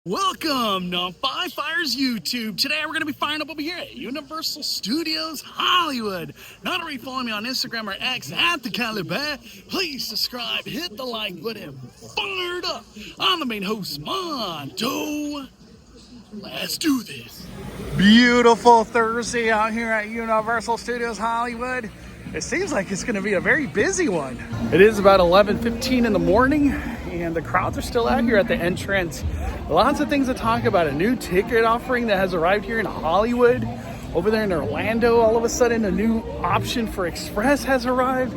Welcome to Five Fires YouTube. Today we're going to be firing up over here at Universal Studios Hollywood. Not already following me on Instagram or X at the Caliber. Please subscribe, hit the like button, fired up. I'm the main host, Monto. Let's do this. Beautiful Thursday out here at Universal Studios Hollywood. It seems like it's going to be a very busy one. It is about 11:15 in the morning and the crowds are still out here at the entrance. Lots of things to talk about. A new ticket offering that has arrived here in Hollywood. Over there in Orlando, all of a sudden a new option for Express has arrived.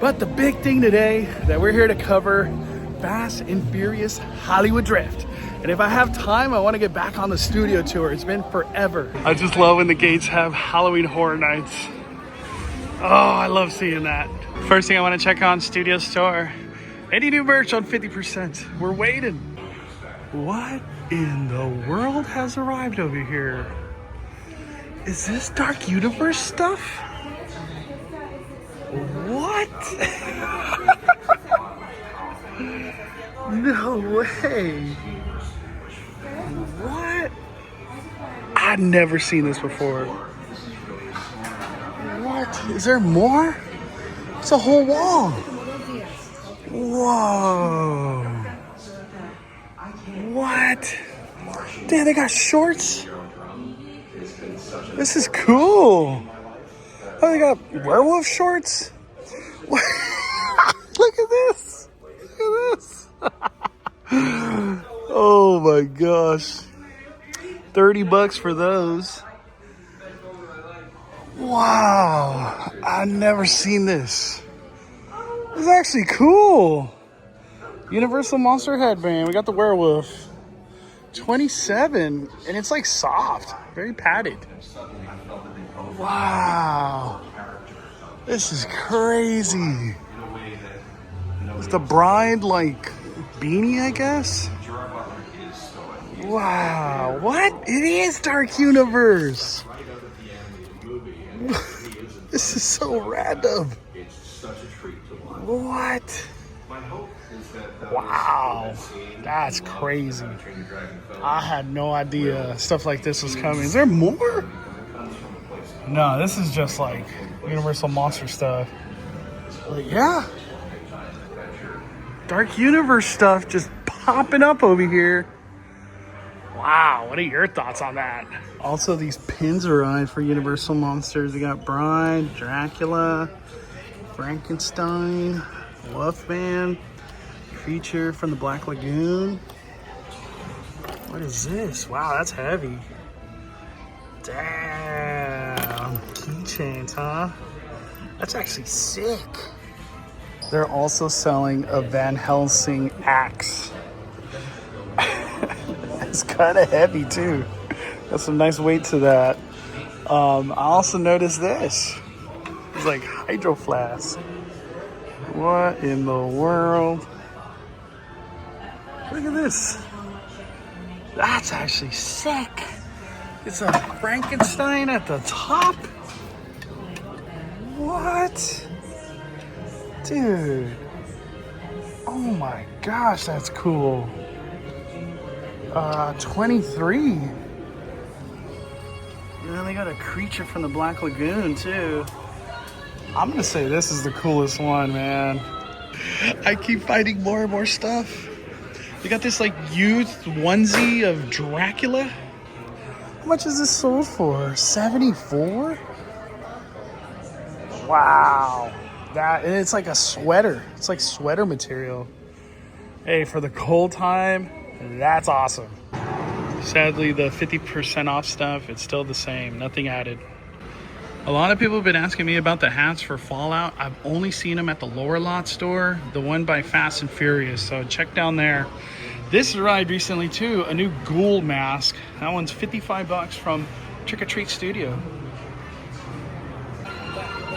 But the big thing today that we're here to cover, Fast and Furious Hollywood Drift. And if I have time, I want to get back on the studio tour. It's been forever. I just love when the gates have Halloween Horror Nights. Oh, I love seeing that. First thing I want to check on Studio Store. Any new merch on 50%. We're waiting. What in the world has arrived over here? Is this Dark Universe stuff? What? No way. What? I've never seen this before. What? Is there more? It's a whole wall. Whoa. What? Damn, they got shorts? This is cool. Oh, they got werewolf shorts? Look at this. Look at this. Oh my gosh. $30 for those. Wow. I've never seen this. This is actually cool. Universal Monster headband. We got the werewolf. 27, and it's like soft, very padded. Wow. This is crazy. It's the bride like beanie, I guess. Wow. What? It is Dark Universe. This is so random. What? Wow, that's crazy. I had no idea stuff like this was coming. Is there more? No, this is just like Universal Monster stuff. But yeah, Dark Universe stuff just popping up over here. Wow, what are your thoughts on that? Also, these pins arrived for Universal Monsters. We got Bride, Dracula, Frankenstein, Wolfman, Creature from the Black Lagoon. What is this? Wow, that's heavy. Damn. Keychains, huh? That's actually sick. They're also selling a Van Helsing axe. It's kind of heavy too. Got some nice weight to that. I also noticed this. It's like Hydro Flask. What in the world? Look at this. That's actually sick. It's a Frankenstein at the top. What? Dude. Oh my gosh, that's cool. 23. And then they got a Creature from the Black Lagoon too. I'm gonna say this is the coolest one, man. I keep finding more and more stuff. They got this like youth onesie of Dracula. How much is this sold for? 74? Wow. And it's like a sweater. It's like sweater material. Hey, for the cold time, that's awesome. Sadly, the 50% off stuff, it's still the same. Nothing added. A lot of people have been asking me about the hats for Fallout. I've only seen them at the Lower Lot store, the one by Fast and Furious, so check down there. This arrived recently too, a new ghoul mask. That one's $55 from Trick or Treat Studio.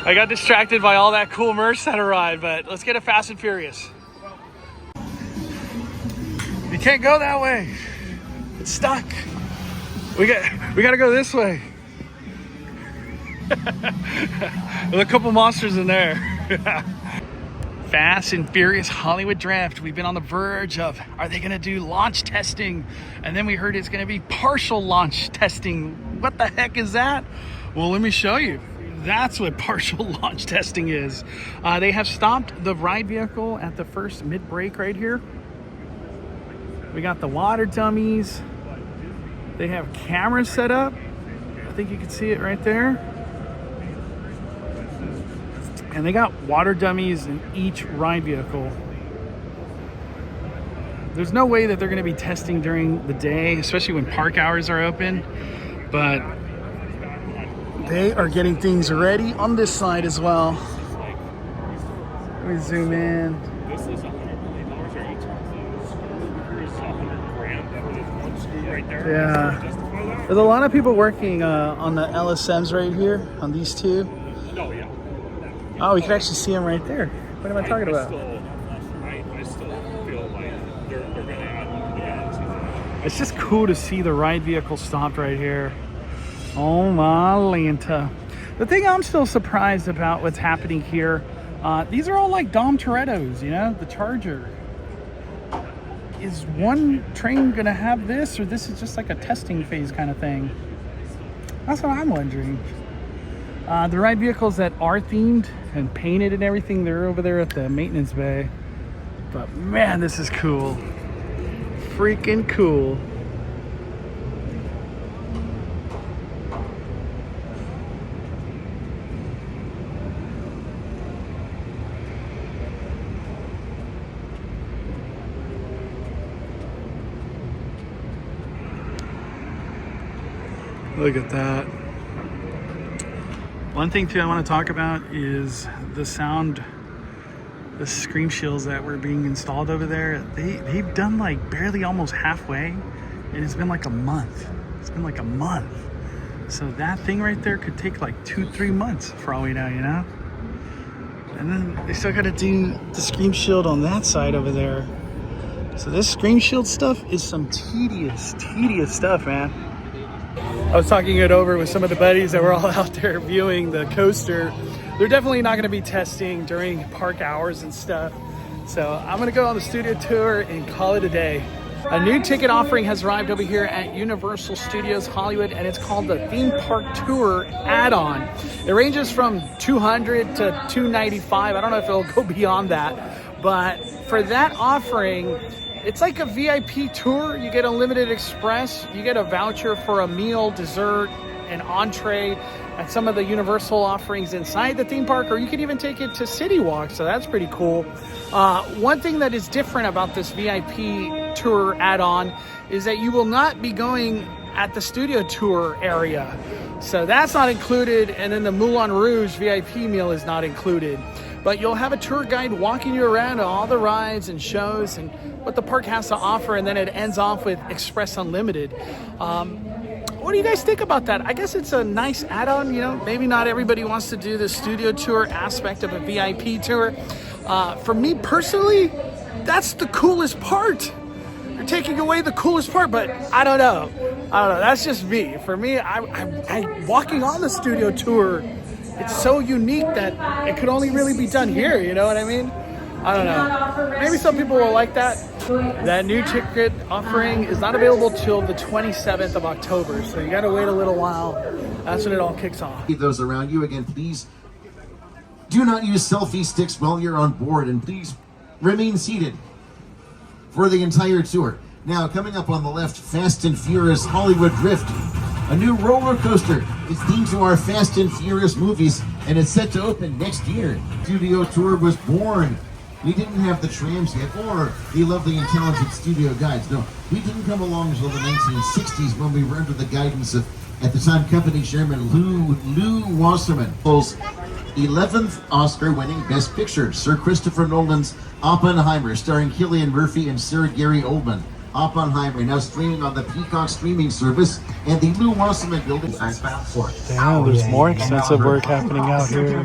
I got distracted by all that cool merch that arrived, but let's get a Fast and Furious. You can't go that way. It's stuck. We gotta go this way. There's a couple monsters in there. Fast and Furious Hollywood Drift. We've been on the verge of, are they going to do launch testing? And then we heard it's going to be partial launch testing. What the heck is that? Well, let me show you. That's what partial launch testing is. They have stopped the ride vehicle at the first mid-break right here. We got the water dummies. They have cameras set up. I think you can see it right there. And they got water dummies in each ride vehicle. There's no way that they're going to be testing during the day, especially when park hours are open. But they are getting things ready on this side as well. Let me zoom in. This is $100 million or each $100,000 right there. Yeah. There's a lot of people working on the LSMs right here, on these two. Oh, yeah. Oh, we can actually see them right there. What am I talking about? I still feel like they're going to add. It's just cool to see the ride vehicle stopped right here. Oh my Lanta. The thing I'm still surprised about what's happening here, these are all like Dom Toretto's, you know, the Charger. Is one train gonna have this, or this is just like a testing phase kind of thing? That's what I'm wondering. The ride vehicles that are themed and painted and everything, they're over there at the maintenance bay. But man, this is cool. Freaking cool. Look at that. One thing too I want to talk about is the sound, the scream shields that were being installed over there. They've done like barely almost halfway, and it's been like a month. It's been like a month. So that thing right there could take like 2-3 months for all we know, you know? And then they still got to do the scream shield on that side over there. So this scream shield stuff is some tedious stuff, man. I was talking it over with some of the buddies that were all out there viewing the coaster. They're definitely not going to be testing during park hours and stuff. So I'm going to go on the studio tour and call it a day. A new ticket offering has arrived over here at Universal Studios Hollywood, and it's called the Theme Park Tour Add-on. It ranges from $200 to $295. I don't know if it'll go beyond that, but for that offering, it's like a VIP tour. You get unlimited express, you get a voucher for a meal, dessert, and entree at some of the Universal offerings inside the theme park, or you can even take it to City Walk, so that's pretty cool. One thing that is different about this VIP tour add-on is that you will not be going at the studio tour area. So that's not included, and then the Moulin Rouge VIP meal is not included. But you'll have a tour guide walking you around all the rides and shows and what the park has to offer, and then it ends off with Express Unlimited. What do you guys think about that? I guess it's a nice add-on, you know. Maybe not everybody wants to do the studio tour aspect of a VIP tour. For me personally, that's the coolest part. You're taking away the coolest part, but I don't know. That's just me. For me, I walking on the studio tour, it's so unique that it could only really be done here, you know what I mean? I don't know. Maybe some people will like that. That new ticket offering is not available till the 27th of October, so you gotta wait a little while. That's when it all kicks off. Those around you, again, please do not use selfie sticks while you're on board, and please remain seated for the entire tour. Now, coming up on the left, Fast and Furious Hollywood Drift. A new roller coaster. It's themed to our Fast and Furious movies, and it's set to open next year. Studio tour was born. We didn't have the trams yet, or the lovely and talented studio guides. No, we didn't come along until the 1960s when we were under the guidance of, at the time, company chairman Lou Wasserman. 11th Oscar-winning Best Picture, Sir Christopher Nolan's Oppenheimer, starring Cillian Murphy and Sir Gary Oldman. Oppenheimer now streaming on the Peacock streaming service and the Lou Wasserman building. Damn, there's more extensive work happening out here.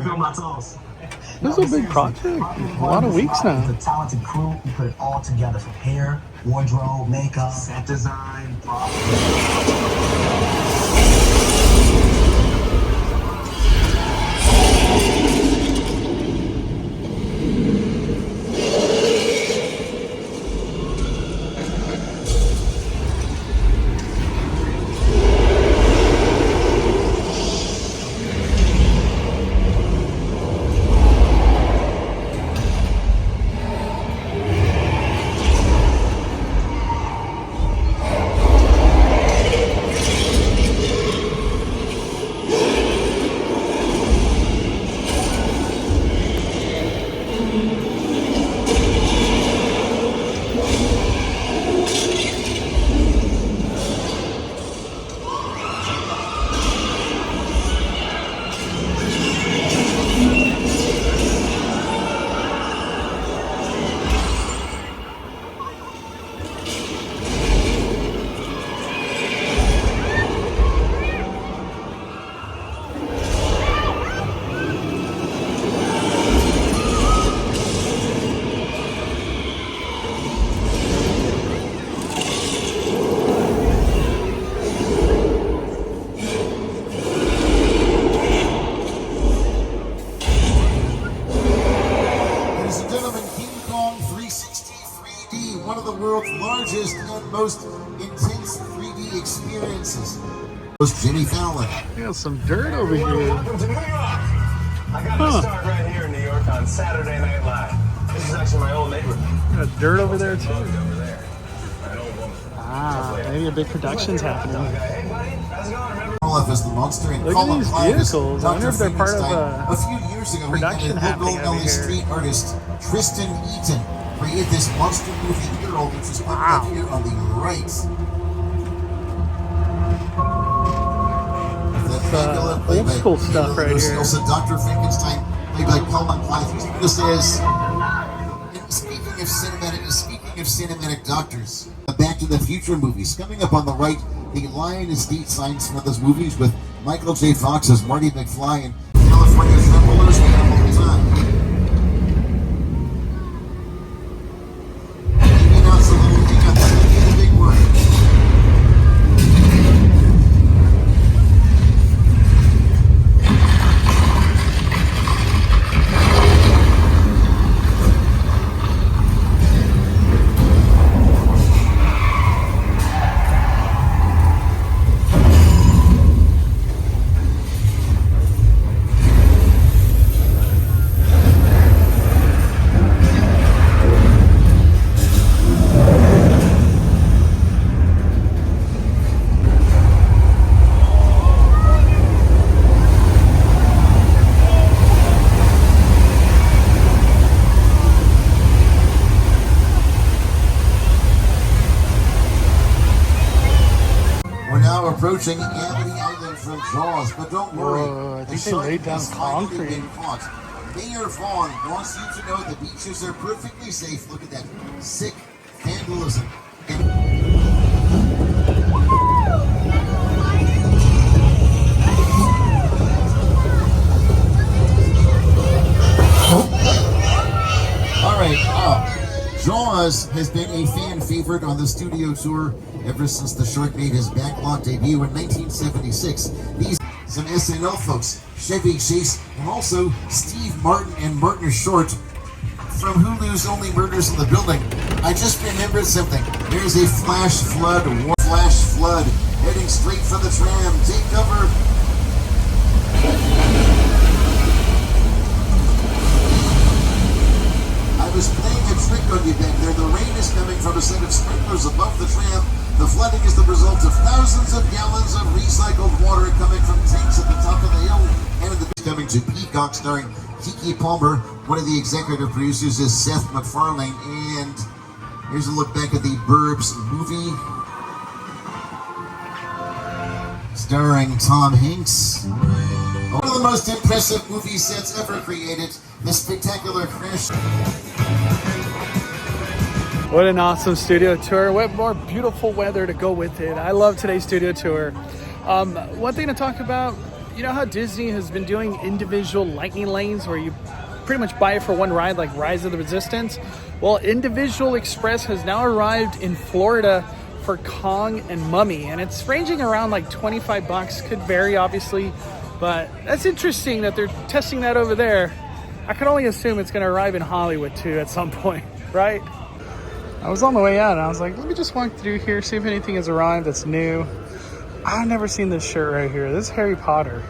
This is a big project. A lot of weeks now. The talented crew who put it all together from hair, wardrobe, makeup, set design, the world's largest and most intense 3D experiences. Was Jimmy Fallon. We got some dirt over here. Welcome to New York. I got to start right here in New York on Saturday Night Live. This is actually my old neighborhood. Got dirt over there too. Over there. An old woman. Ah, maybe a big production's happening. Hey, buddy. How's it going? Remember? Olaf as the monster and Look at Colin these Klein as vehicles. I wonder Dr. if they're part of Frankenstein. a A few years ago, we had production a happening local over LA here. street artist, Tristan Eaton, create this monster movie mural, which is put Wow. up here on the right. old school stuff right here. Also, Dr. Frankenstein, played by Colin Klein. This is, speaking of cinematic doctors, the Back to the Future movies. Coming up on the right, the Lion Estate signs for those movies with Michael J. Fox as Marty McFly and California Travelers, the Animal Time. Maybe not so little thing, that's a big word. We're now approaching Amity Island from Jaws, but don't worry. Whoa, I think they shark laid down has finally concrete. been caught. Mayor Vaughn wants you to know the beaches are perfectly safe. Look at that sick vandalism. All right, Jaws has been a fan favorite on the studio tour ever since the shark made his backlot debut in 1976. These some SNL folks, Chevy Chase, and also Steve Martin and Martin Short from Hulu's Only Murders in the Building. I just remembered something. There's a flash flood heading straight for the tram. Take cover. I was playing a trick on you back there. The rain is coming from a set of sprinklers above the tram. The flooding is the result of thousands of gallons of recycled water coming from tanks at the top of the hill. And in the coming to Peacock, starring Keke Palmer. One of the executive producers is Seth MacFarlane. And here's a look back at the Burbs movie, starring Tom Hanks. One of the most impressive movie sets ever created. The spectacular crash. What an awesome studio tour. What more beautiful weather to go with it. I love today's studio tour. One thing to talk about, you know how Disney has been doing individual lightning lanes where you pretty much buy it for one ride, like Rise of the Resistance? Well, Individual Express has now arrived in Florida for Kong and Mummy, and it's ranging around like $25. Could vary, obviously, but that's interesting that they're testing that over there. I can only assume it's going to arrive in Hollywood too at some point, right? I was on the way out and I was like, let me just walk through here, see if anything has arrived that's new. I've never seen this shirt right here. This is Harry Potter.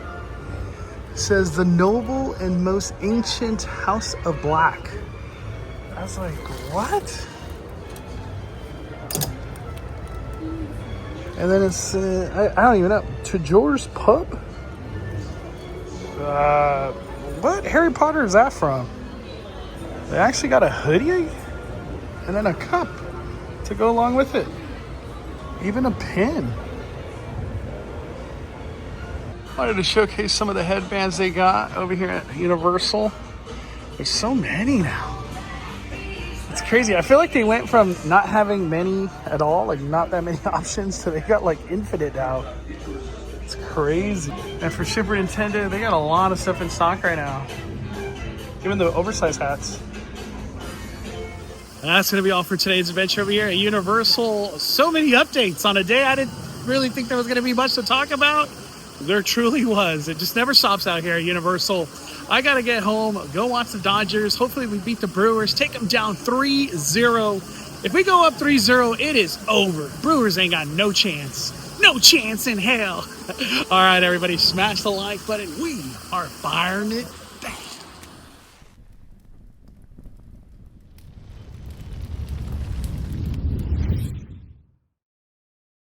It says the noble and most ancient House of Black. I was like, what? And then it's, I don't even know, Tjor's Pub? What Harry Potter is that from? They actually got a hoodie and then a cup to go along with it. Even a pin. Wanted to showcase some of the headbands they got over here at Universal. There's so many now. It's crazy. I feel like they went from not having many at all, like not that many options, to they got like infinite now. It's crazy. And for Super Nintendo, they got a lot of stuff in stock right now. Even the oversized hats. That's going to be all for today's adventure over here at Universal. So many updates on a day I didn't really think there was going to be much to talk about. There truly was. It just never stops out here at Universal. I got to get home, go watch the Dodgers. Hopefully we beat the Brewers, take them down 3-0. If we go up 3-0, it is over. Brewers ain't got no chance. No chance in hell. All right, everybody, smash the like button. We are firing it